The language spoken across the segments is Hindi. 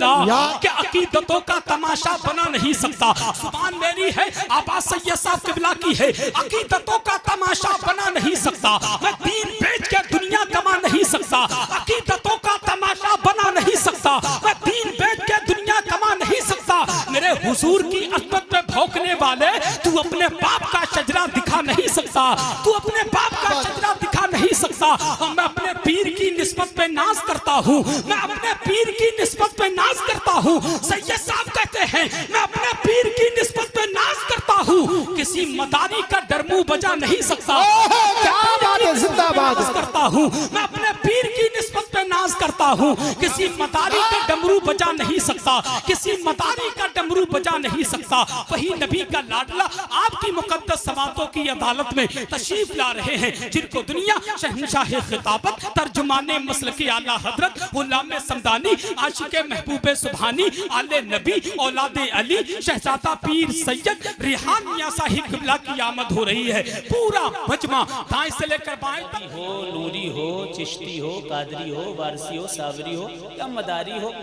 अल्लाह कि अकीदतों का तमाशा बना नहीं सकता। जुबान मेरी है, आवाज सैयद साहब क़िबला की है। अकीदतों का तमाशा बना नहीं सकता, मैं दीन बेच के दुनिया कमा नहीं सकता। अकीदतों का तमाशा बना नहीं सकता, मैं दीन बेच के दुनिया कमा नहीं सकता। मेरे हुजूर की अज़मत पे भौंकने वाले, तू अपने बाप का शजरा दिखा नहीं सकता, तू अपने बाप का शजरा दिखा नहीं सकता। मैं अपने पीर की निस्बत पे नाज करता हूँ, मैं अपने पीर की निस्बत पे नाज करता हूँ। सैयद साहब कहते हैं मैं अपने पीर की निस्बत पे नाज करता हूँ, किसी मदारी का डरमू बजा नहीं सकता। क्या बात है, जिंदाबाद करता हूँ, मैं अपने पीर की निस्बत पे नाज करता हूँ, किसी मदारी का डमरू बजा नहीं सकता, किसी मदारी का डमरू बजा नहीं सकता। वही नबी का लाडला आपकी मुकद्दस समातों की अदालत में तशरीफ ला रहे हैं, जिनको दुनिया शहंशाह खिताबत, तर्जुमाने मसल के आला हजरत गुलाम समदानी, आशिक महबूब सुभानी, आले नबी, औलादे अली, शहजादा पीर सैयद रिहान मियां साहिब क़िबला की आमद हो रही है। पूरा मजमा दाएं से लेकर बाएं तक हो, नूरी हो, चिश्ती हो, कादरी हो, वारसी हो, सावरी हो या मदारी हो,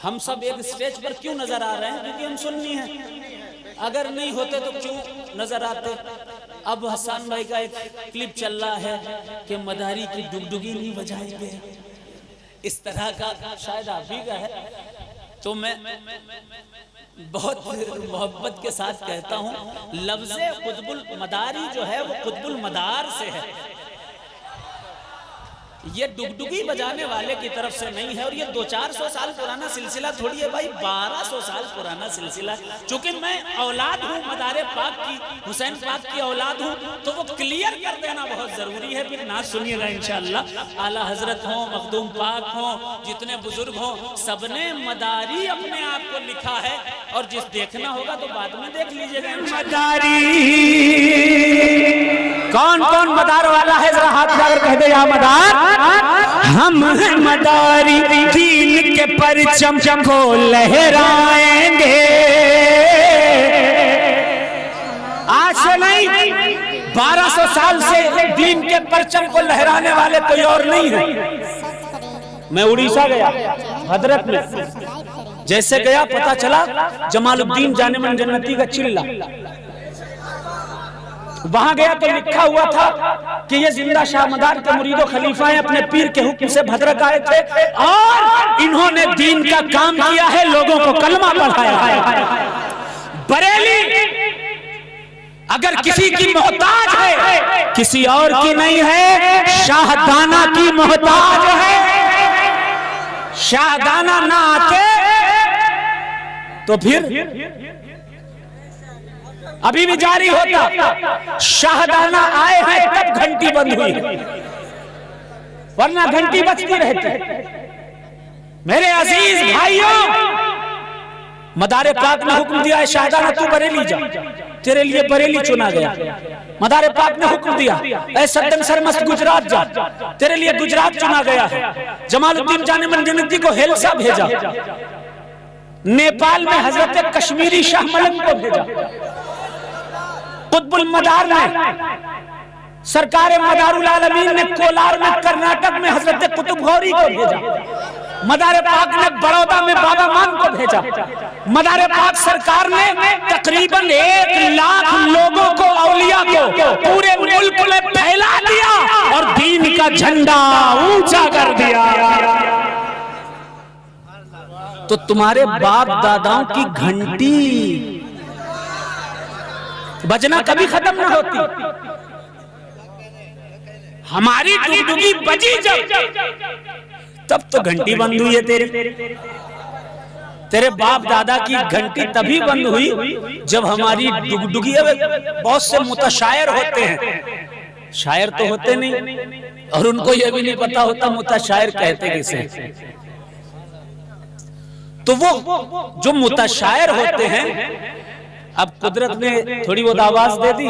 हम सब एक स्टेज पर क्यों नजर आ रहे हैं? क्योंकि हम सुन्नी हैं। अगर नहीं होते तो क्यों नजर आते? अब हसन भाई का एक क्लिप चल रहा है कि मदारी की डुगडुगी नहीं बजाएंगे, इस तरह का शायद आप ही का है। तो मैं बहुत मोहब्बत के साथ कहता हूँ, लफ्ज़े कुतुबुल मदारी जो है वो कुतुबुल मदार से है, ये डुगडुगी बजाने वाले की तरफ से नहीं है। और ये 200-400 साल पुराना सिलसिला थोड़ी है भाई, 1200 साल पुराना सिलसिला। चूंकि मैं औलाद हूँ मदारे पाक की, हुसैन पाक की औलाद हूँ, तो वो क्लियर कर देना बहुत जरूरी है। फिर ना सुनिएगा इंशाअल्लाह। आला हजरत हो, मखदूम पाक हो, जितने बुजुर्ग हो, सबने मदारी अपने आप को लिखा है। और जिस देखना होगा तो बाद में देख लीजिएगा। मदारी कौन कौन मदार वाला है, जरा हाथ जाकर कह दे या मदार। हम हैं मदारी, दीन के परचम को लहराएंगे। आज से नहीं, 1200 साल से दीन के परचम को लहराने वाले कोई और नहीं है। मैं उड़ीसा गया, हजरत में जैसे गया पता चला जमालुद्दीन जानेमन जन्नती का चिल्ला। वहां गया तो लिखा हुआ था कि ये जिंदा शाह मदार के मुरीदो खलीफा हैं, अपने पीर के हुक्म से भद्रक आए थे और इन्होंने दीन का काम किया है, लोगों को कलमा पढ़ाया है। बरेली अगर किसी की मोहताज है, किसी और की नहीं है, शाहदाना की मोहताज है। शाहदाना ना आते तो फिर अभी भी जारी होता। शाहदाना आए हैं तब घंटी बंद हुई, वरना घंटी बजती रहती। मेरे अजीज भाइयों, मदारे पाक ने हुक्म दिया है, शाहदाना तू बरेली जा, तेरे लिए बरेली चुना गया। मदारे पाक ने हुक्म दिया, ऐ सद्दन सरमस्त गुजरात जा, तेरे लिए गुजरात चुना गया है। जमालुद्दीन जानेमन जन्नती को हेलसा भेजा, नेपाल में हजरत कश्मीरी शाह मलंग को भेजा, कुतुबुल मदार ने, सरकार मदारुल आलमीन ने कोलार में कर्नाटक में हजरत कुतुब गौरी को भेजा, मदार पाक ने बड़ौदा में बाबा मान को भेजा। मदार पाक सरकार ने तकरीबन 1 लाख लोगों को, औलिया को पूरे मुल्क में फैला दिया और दीन का झंडा ऊंचा कर दिया। तो तुम्हारे बाप दादाओं की घंटी बजना कभी खत्म ना होती। हमारी डुगडुगी बजी जब, तब तो घंटी बंद हुई है। तेरे बाप दादा की घंटी तभी बंद हुई जब हमारी डुगडुगी। बहुत से मुतशायर होते हैं, शायर तो होते नहीं, और उनको यह भी नहीं पता होता मुतशायर कहते किसे। तो वो जो मुतशायर होते हैं, अब कुदरत ने थोड़ी बहुत आवाज दे दी,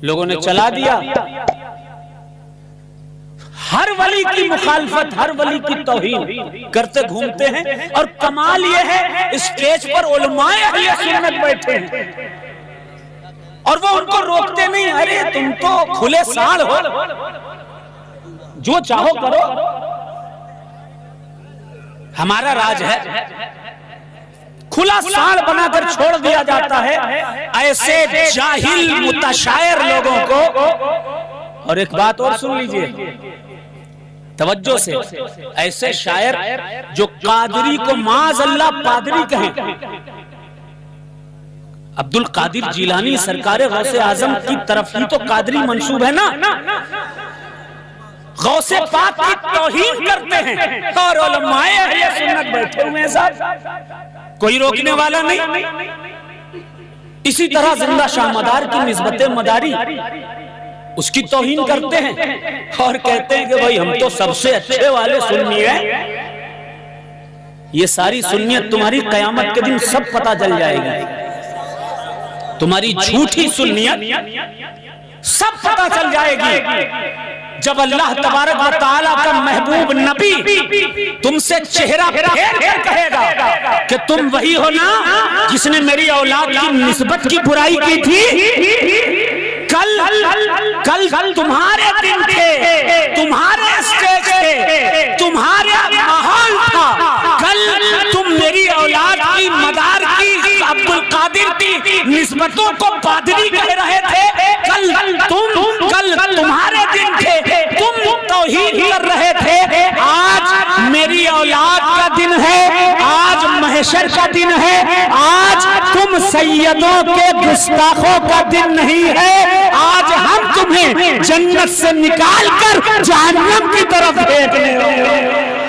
लोगों ने चला दिया। हर वली की मुखालफत, हर वली की तौहीन करते घूमते हैं। और कमाल यह है, स्टेज पर उलमाए अहले सुन्नत बैठे हैं और वो उनको रोकते नहीं। अरे तुम तो खुले साड़ हो, जो चाहो करो। हमारा राज है, खुला साड़ बनाकर छोड़ दिया जाता है ऐसे जाहिल मुतशायर लोगों को। और एक बात और सुन लीजिए तवज्जो से, ऐसे शायर जो कादरी को माज़अल्लाह पादरी कहें। अब्दुल कादिर जिलानी सरकार गौसे आजम की तरफ ही तो कादरी मंसूब है ना, गौसे पाक की तौहीन करते हैं और उलमाए अहले सुन्नत बैठे हुए हैं साहब, कोई रोकने वाला नहीं। इसी तरह जिंदा शाह मदार की निस्बत मदारी उसकी तौहीन करते हैं और कहते हैं कि भाई हम तो सबसे अच्छे वाले सुन्नी हैं। ये सारी सुन्नियत तुम्हारी कयामत के दिन सब पता चल जाएगी, तुम्हारी झूठी सुन्नियत सब पता चल जाएगी जब अल्लाह तबारक व तआला का महबूब नबी तुमसे चेहरा फेर कर कहेगा कि तुम वही हो ना जिसने मेरी औलाद की निस्बत की बुराई की थी। कल तुम्हारे दिन थे, तुम्हारे स्टेज थे, तुम्हारा माहौल था। कल तुम मेरी औलाद की मदार की अब्दुल कादिर की निस्बतों को पादरी कह रहे थे। कल तुम्हारे दिन थे, तुम तौहीन कर रहे थे। आज मेरी औलाद का दिन है, आज महशर का दिन है, आज तुम सैयदों के गुस्ताखों का दिन नहीं है। आज हम तुम्हें जन्नत से निकाल कर जहन्नम की तरफ फेंकने वाले हैं।